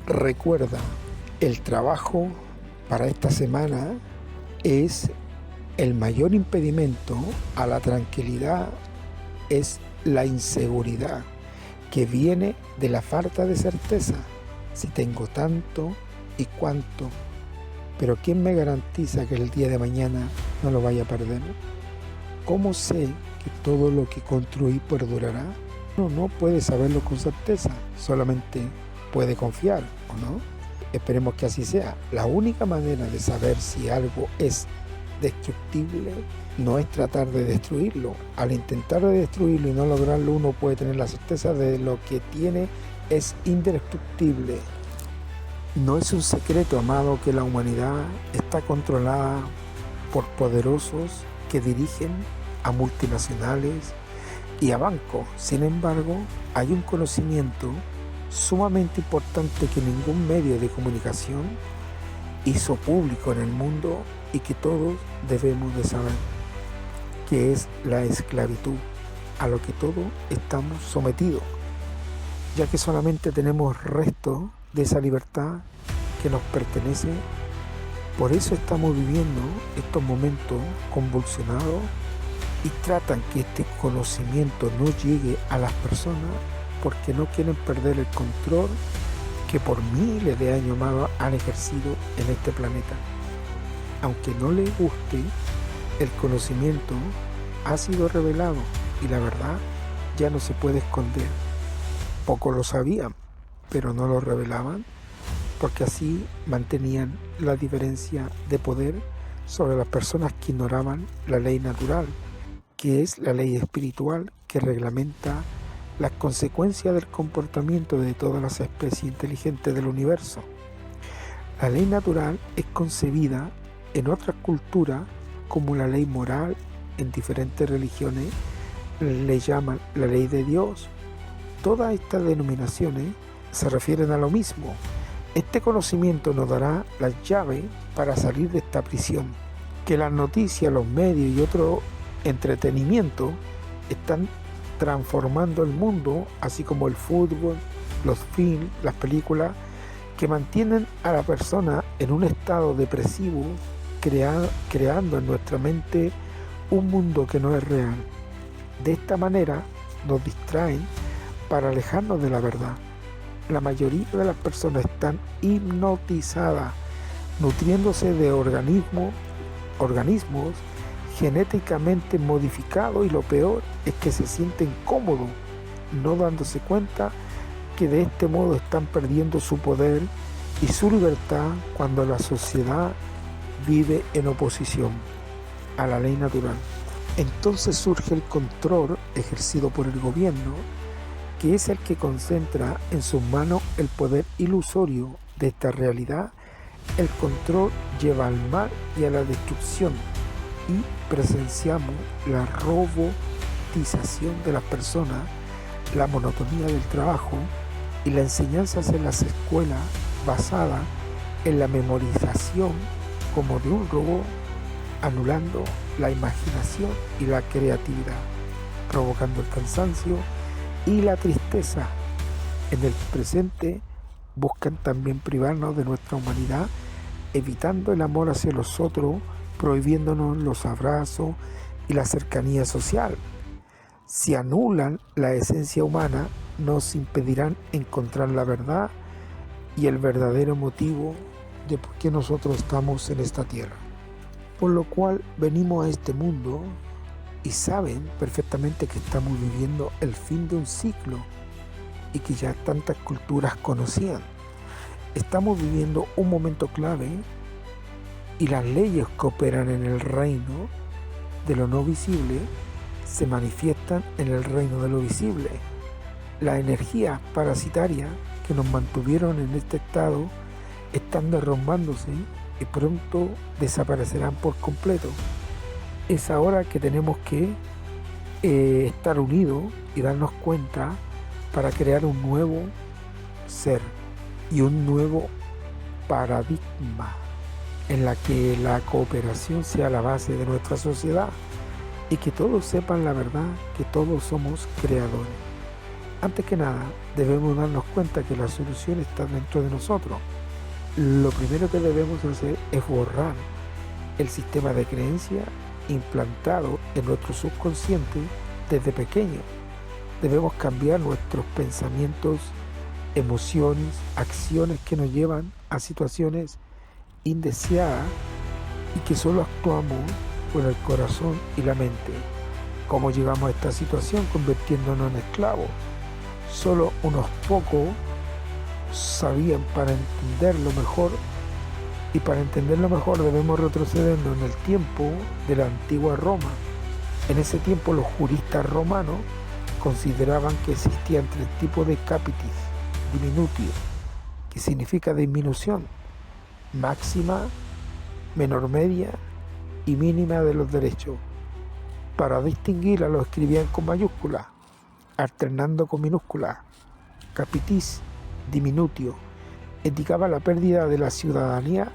Recuerda, el trabajo para esta semana es el mayor impedimento a la tranquilidad, es la inseguridad que viene de la falta de certeza. Si tengo tanto y cuánto, pero ¿quién me garantiza que el día de mañana no lo vaya a perder? ¿Cómo sé que todo lo que construí perdurará? Uno no puede saberlo con certeza, solamente puede confiar, ¿o no? Esperemos que así sea. La única manera de saber si algo es destructible no es tratar de destruirlo. Al intentar de destruirlo y no lograrlo, uno puede tener la certeza de lo que tiene es indestructible. No es un secreto, amado, que la humanidad está controlada por poderosos que dirigen a multinacionales y a bancos. Sin embargo, hay un conocimiento sumamente importante que ningún medio de comunicación hizo público en el mundo y que todos debemos de saber, que es la esclavitud, a lo que todos estamos sometidos, ya que solamente tenemos restos de esa libertad que nos pertenece. Por eso estamos viviendo estos momentos convulsionados y tratan que este conocimiento no llegue a las personas porque no quieren perder el control que por miles de años más han ejercido en este planeta. Aunque no les guste, el conocimiento ha sido revelado y la verdad ya no se puede esconder. Pocos lo sabían, pero no lo revelaban porque así mantenían la diferencia de poder sobre las personas que ignoraban la ley natural, que es la ley espiritual que reglamenta las consecuencias del comportamiento de todas las especies inteligentes del universo. La ley natural es concebida en otras culturas como la ley moral. En diferentes religiones le llaman la ley de Dios. Todas estas denominaciones se refieren a lo mismo. Este conocimiento nos dará las llaves para salir de esta prisión, que las noticias, los medios y otro entretenimiento están transformando el mundo, así como el fútbol, los films, las películas, que mantienen a la persona en un estado depresivo, creando en nuestra mente un mundo que no es real. De esta manera nos distraen para alejarnos de la verdad. La mayoría de las personas están hipnotizadas, nutriéndose de organismos genéticamente modificados, y lo peor es que se sienten cómodos, no dándose cuenta que de este modo están perdiendo su poder y su libertad cuando la sociedad vive en oposición a la ley natural. Entonces surge el control ejercido por el gobierno, que es el que concentra en sus manos el poder ilusorio de esta realidad. El control lleva al mal y a la destrucción, y presenciamos la robotización de las personas, la monotonía del trabajo y la enseñanza en las escuelas basada en la memorización como de un robot, anulando la imaginación y la creatividad, provocando el cansancio y la tristeza. En el presente buscan también privarnos de nuestra humanidad, evitando el amor hacia los otros, prohibiéndonos los abrazos y la cercanía social. Si anulan la esencia humana, nos impedirán encontrar la verdad y el verdadero motivo de por qué nosotros estamos en esta tierra. Por lo cual venimos a este mundo y saben perfectamente que estamos viviendo el fin de un ciclo y que ya tantas culturas conocían. Estamos viviendo un momento clave y las leyes que operan en el reino de lo no visible se manifiestan en el reino de lo visible. Las energías parasitarias que nos mantuvieron en este estado están derrumbándose y pronto desaparecerán por completo. Es ahora que tenemos que estar unidos y darnos cuenta para crear un nuevo ser y un nuevo paradigma en la que la cooperación sea la base de nuestra sociedad y que todos sepan la verdad, que todos somos creadores. Antes que nada, debemos darnos cuenta que la solución está dentro de nosotros. Lo primero que debemos hacer es borrar el sistema de creencia implantado en nuestro subconsciente desde pequeño. Debemos cambiar nuestros pensamientos, emociones, acciones que nos llevan a situaciones indeseadas y que solo actuamos con el corazón y la mente. ¿Cómo llegamos a esta situación? Convirtiéndonos en esclavos. Solo unos pocos sabían para entenderlo mejor, y para entenderlo mejor debemos retrocedernos en el tiempo de la antigua Roma. En ese tiempo los juristas romanos consideraban que existían tres tipos de capitis: diminutio, que significa disminución, máxima, menor media y mínima de los derechos. Para distinguirla lo escribían con mayúsculas, alternando con minúsculas. Capitis diminutio indicaba la pérdida de la ciudadanía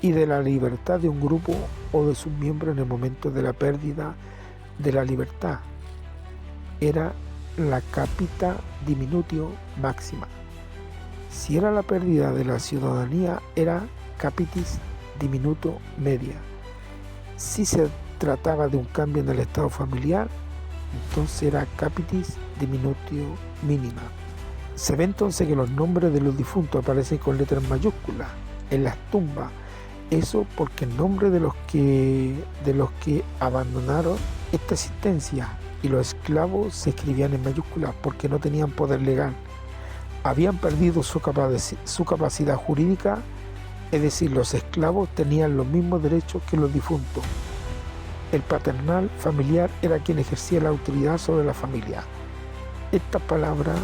y de la libertad de un grupo o de sus miembros en el momento de la pérdida de la libertad. Era la capita diminutio máxima. Si era la pérdida de la ciudadanía, era capitis diminuto media. Si se trataba de un cambio en el estado familiar, entonces era capitis diminutio mínima. Se ve entonces que los nombres de los difuntos aparecen con letras mayúsculas en las tumbas. Eso porque el nombre de los que abandonaron esta existencia y los esclavos se escribían en mayúsculas porque no tenían poder legal. Habían perdido su capacidad jurídica, es decir, los esclavos tenían los mismos derechos que los difuntos. El paternal familiar era quien ejercía la autoridad sobre la familia. Esta palabra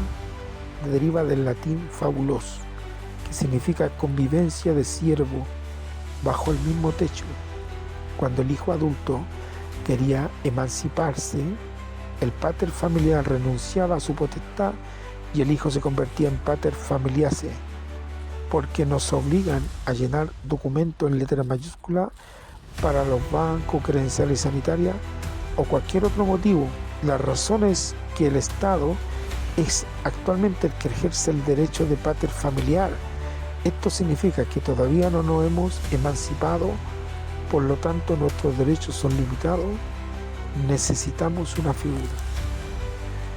deriva del latín fabulos, que significa convivencia de siervo bajo el mismo techo. Cuando el hijo adulto quería emanciparse, el pater familiar renunciaba a su potestad y el hijo se convertía en pater familiase, porque nos obligan a llenar documentos en letras mayúsculas para los bancos, credenciales sanitarias o cualquier otro motivo. La razón es que el Estado es actualmente el que ejerce el derecho de pater familiar. Esto significa que todavía no nos hemos emancipado, por lo tanto nuestros derechos son limitados. Necesitamos una figura.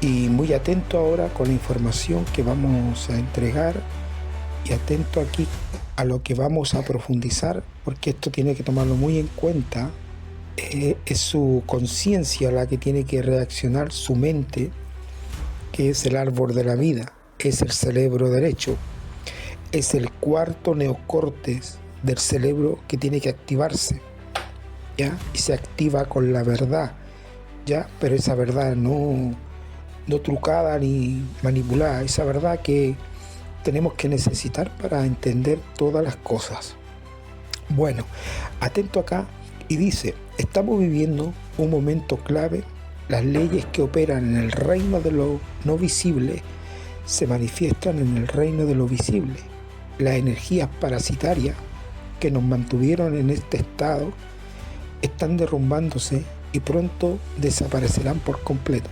Y muy atento ahora con la información que vamos a entregar, y atento aquí a lo que vamos a profundizar, porque esto tiene que tomarlo muy en cuenta. Es su conciencia la que tiene que reaccionar, su mente, que es el árbol de la vida, es el cerebro derecho, es el cuarto neocórtex del cerebro que tiene que activarse, ¿ya? Y se activa con la verdad, ¿ya? Pero esa verdad no trucada ni manipulada, esa verdad que tenemos que necesitar para entender todas las cosas. Bueno, atento acá, y dice: estamos viviendo un momento clave. Las leyes que operan en el reino de lo no visible se manifiestan en el reino de lo visible. Las energías parasitarias que nos mantuvieron en este estado están derrumbándose y pronto desaparecerán por completo.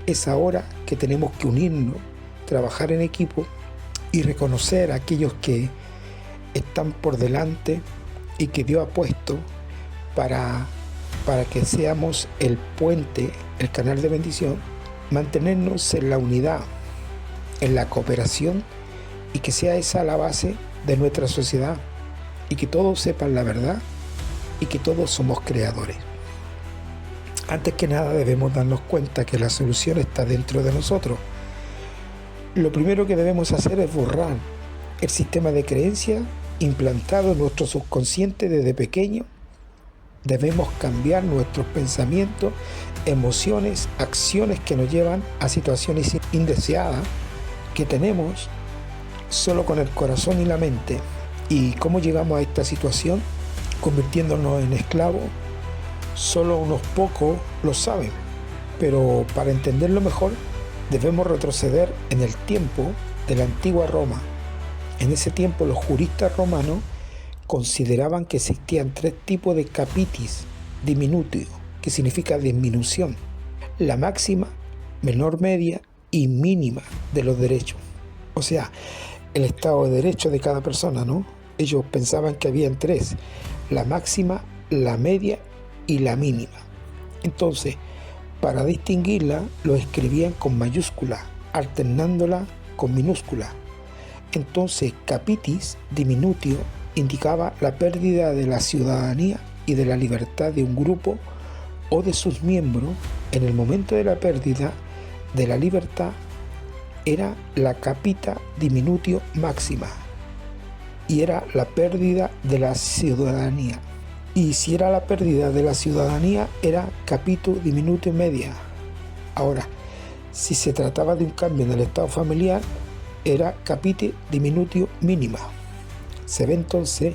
Es ahora que tenemos que unirnos, trabajar en equipo y reconocer a aquellos que están por delante y que Dios ha puesto para que seamos el puente, el canal de bendición, mantenernos en la unidad, en la cooperación, y que sea esa la base de nuestra sociedad, y que todos sepan la verdad y que todos somos creadores. Antes que nada debemos darnos cuenta que la solución está dentro de nosotros. Lo primero que debemos hacer es borrar el sistema de creencias implantado en nuestro subconsciente desde pequeño. Debemos cambiar nuestros pensamientos, emociones, acciones que nos llevan a situaciones indeseadas que tenemos solo con el corazón y la mente. ¿Y cómo llegamos a esta situación? Convirtiéndonos en esclavos. Solo unos pocos lo saben, pero para entenderlo mejor debemos retroceder en el tiempo de la antigua Roma. En ese tiempo los juristas romanos consideraban que existían tres tipos de capitis diminutio, que significa disminución: la máxima, menor media y mínima de los derechos. O sea, el Estado de Derecho de cada persona, ¿no? Ellos pensaban que habían tres: la máxima, la media y la mínima. Entonces, para distinguirla, lo escribían con mayúscula, alternándola con minúscula. Entonces, capitis diminutio indicaba la pérdida de la ciudadanía y de la libertad de un grupo o de sus miembros. En el momento de la pérdida de la libertad era la capita diminutio máxima y era la pérdida de la ciudadanía. Y si era la pérdida de la ciudadanía, era capito diminutio media. Ahora, si se trataba de un cambio en el estado familiar, era capite diminutio mínima. Se ve entonces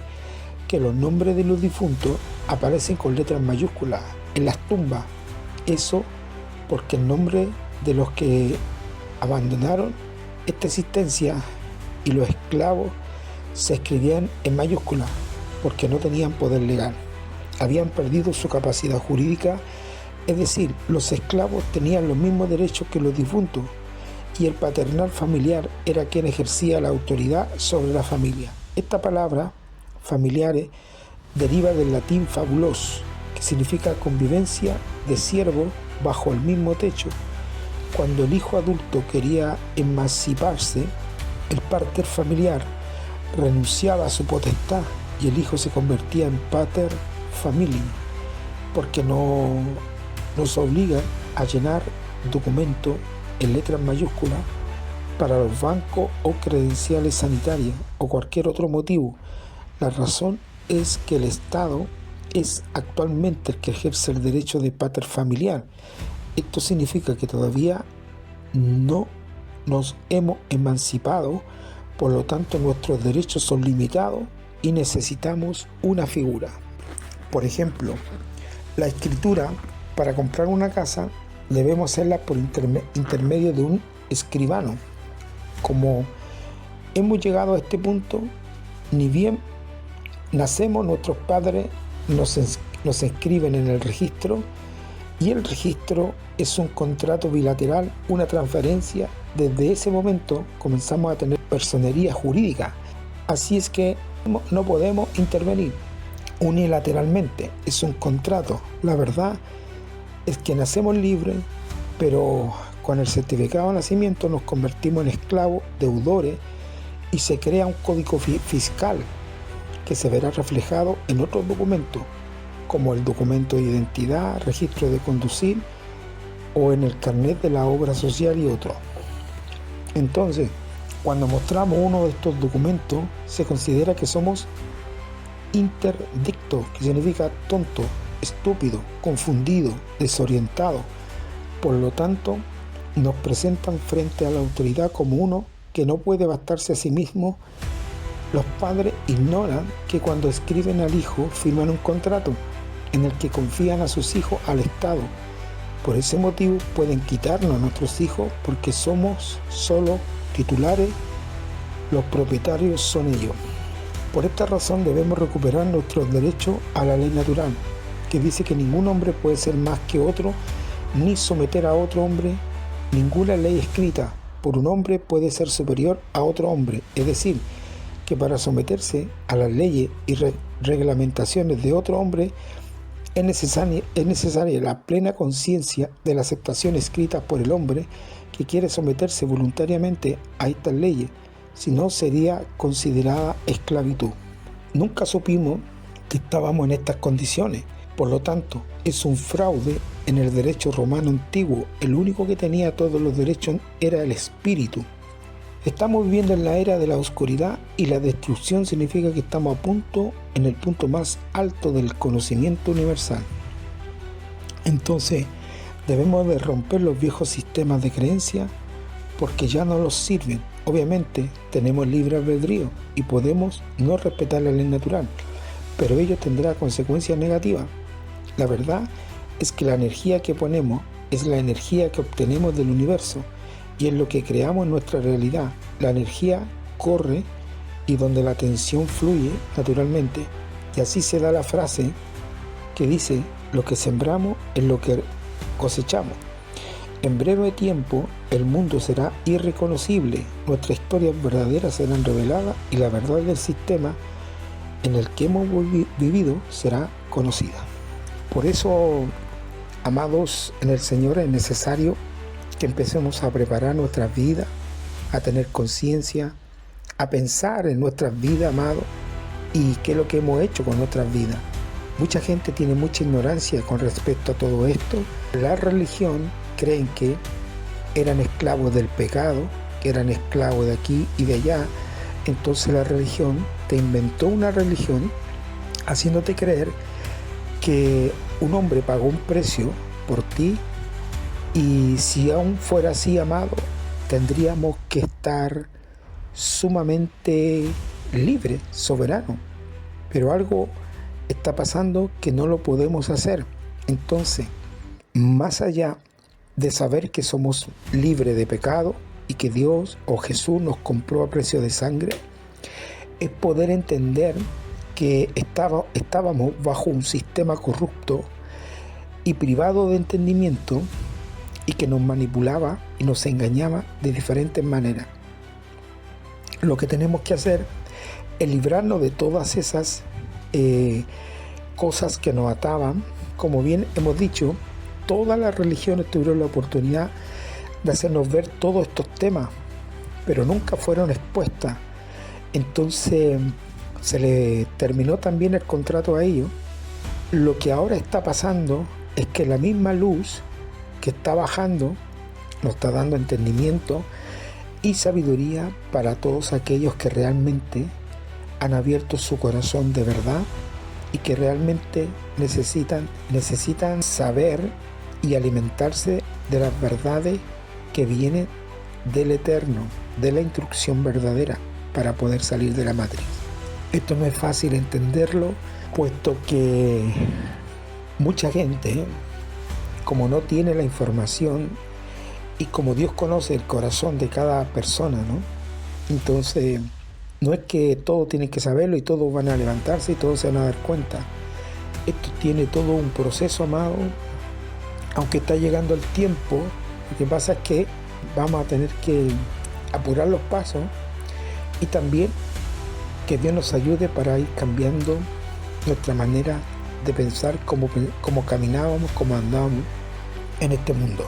que los nombres de los difuntos aparecen con letras mayúsculas en las tumbas. Eso porque el nombre de los que abandonaron esta existencia y los esclavos se escribían en mayúsculas porque no tenían poder legal. Habían perdido su capacidad jurídica, es decir, los esclavos tenían los mismos derechos que los difuntos y el paternal familiar era quien ejercía la autoridad sobre la familia. Esta palabra, familiares, deriva del latín fabulos, que significa convivencia de siervos bajo el mismo techo. Cuando el hijo adulto quería emanciparse, el pater familiar renunciaba a su potestad y el hijo se convertía en pater familiae, porque nos obliga a llenar documentos en letras mayúsculas para los bancos o credenciales sanitarias o cualquier otro motivo. La razón es que el Estado es actualmente el que ejerce el derecho de pater familiar. Esto significa que todavía no nos hemos emancipado, por lo tanto nuestros derechos son limitados y necesitamos una figura. Por ejemplo, la escritura para comprar una casa debemos hacerla por intermedio de un escribano. Como hemos llegado a este punto, ni bien nacemos, nuestros padres nos inscriben en el registro y el registro es un contrato bilateral, una transferencia. Desde ese momento comenzamos a tener personería jurídica. Así es que no podemos intervenir unilateralmente, es un contrato. La verdad es que nacemos libres, pero con el certificado de nacimiento nos convertimos en esclavos, deudores, y se crea un código fiscal que se verá reflejado en otros documentos, como el documento de identidad, registro de conducir o en el carnet de la obra social y otros. Entonces, cuando mostramos uno de estos documentos, se considera que somos interdictos, que significa tonto, estúpido, confundido, desorientado. Por lo tanto, nos presentan frente a la autoridad como uno que no puede bastarse a sí mismo. Los padres ignoran que cuando escriben al hijo firman un contrato en el que confían a sus hijos al Estado. Por ese motivo pueden quitarnos a nuestros hijos porque somos solo titulares, los propietarios son ellos. Por esta razón debemos recuperar nuestros derechos a la ley natural, que dice que ningún hombre puede ser más que otro, ni someter a otro hombre. Ninguna ley escrita por un hombre puede ser superior a otro hombre, es decir, que para someterse a las leyes y reglamentaciones de otro hombre es necesaria la plena conciencia de la aceptación escrita por el hombre que quiere someterse voluntariamente a estas leyes, si no sería considerada esclavitud. Nunca supimos que estábamos en estas condiciones, por lo tanto es un fraude en el derecho romano antiguo. El único que tenía todos los derechos era el espíritu. Estamos viviendo en la era de la oscuridad y la destrucción significa que estamos en el punto más alto del conocimiento universal. Entonces debemos de romper los viejos sistemas de creencia porque ya no los sirven. Obviamente tenemos libre albedrío y podemos no respetar la ley natural, pero ello tendrá consecuencias negativas. La verdad es que la energía que ponemos es la energía que obtenemos del universo y es lo que creamos en nuestra realidad. La energía corre y donde la atención fluye naturalmente, y así se da la frase que dice: lo que sembramos es lo que cosechamos. En breve tiempo el mundo será irreconocible, nuestras historias verdaderas serán reveladas y la verdad del sistema en el que hemos vivido será conocida. Por eso, amados en el Señor, es necesario que empecemos a preparar nuestras vidas, a tener conciencia, a pensar en nuestras vidas, amados, y qué es lo que hemos hecho con nuestras vidas. Mucha gente tiene mucha ignorancia con respecto a todo esto. La religión creen que eran esclavos del pecado, que eran esclavos de aquí y de allá. Entonces la religión te inventó una religión haciéndote creer que un hombre pagó un precio por ti, y si aún fuera así, amado, tendríamos que estar sumamente libres, soberanos. Pero algo está pasando que no lo podemos hacer. Entonces, más allá de saber que somos libres de pecado y que Dios o Jesús nos compró a precio de sangre, es poder entender que estábamos bajo un sistema corrupto y privado de entendimiento, y que nos manipulaba y nos engañaba de diferentes maneras. Lo que tenemos que hacer es librarnos de todas esas cosas que nos ataban. Como bien hemos dicho, todas las religiones tuvieron la oportunidad de hacernos ver todos estos temas, pero nunca fueron expuestas. Entonces se le terminó también el contrato a ellos. Lo que ahora está pasando es que la misma luz que está bajando nos está dando entendimiento y sabiduría para todos aquellos que realmente han abierto su corazón de verdad y que realmente necesitan saber y alimentarse de las verdades que vienen del Eterno, de la instrucción verdadera, para poder salir de la matriz. Esto no es fácil entenderlo, puesto que mucha gente, como no tiene la información y como Dios conoce el corazón de cada persona, ¿no? Entonces, no es que todos tienen que saberlo y todos van a levantarse y todos se van a dar cuenta. Esto tiene todo un proceso, amado, aunque está llegando el tiempo. Lo que pasa es que vamos a tener que apurar los pasos y también que Dios nos ayude para ir cambiando nuestra manera de pensar, cómo caminábamos, cómo andábamos en este mundo.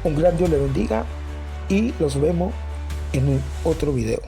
Un gran Dios le bendiga y los vemos en otro video.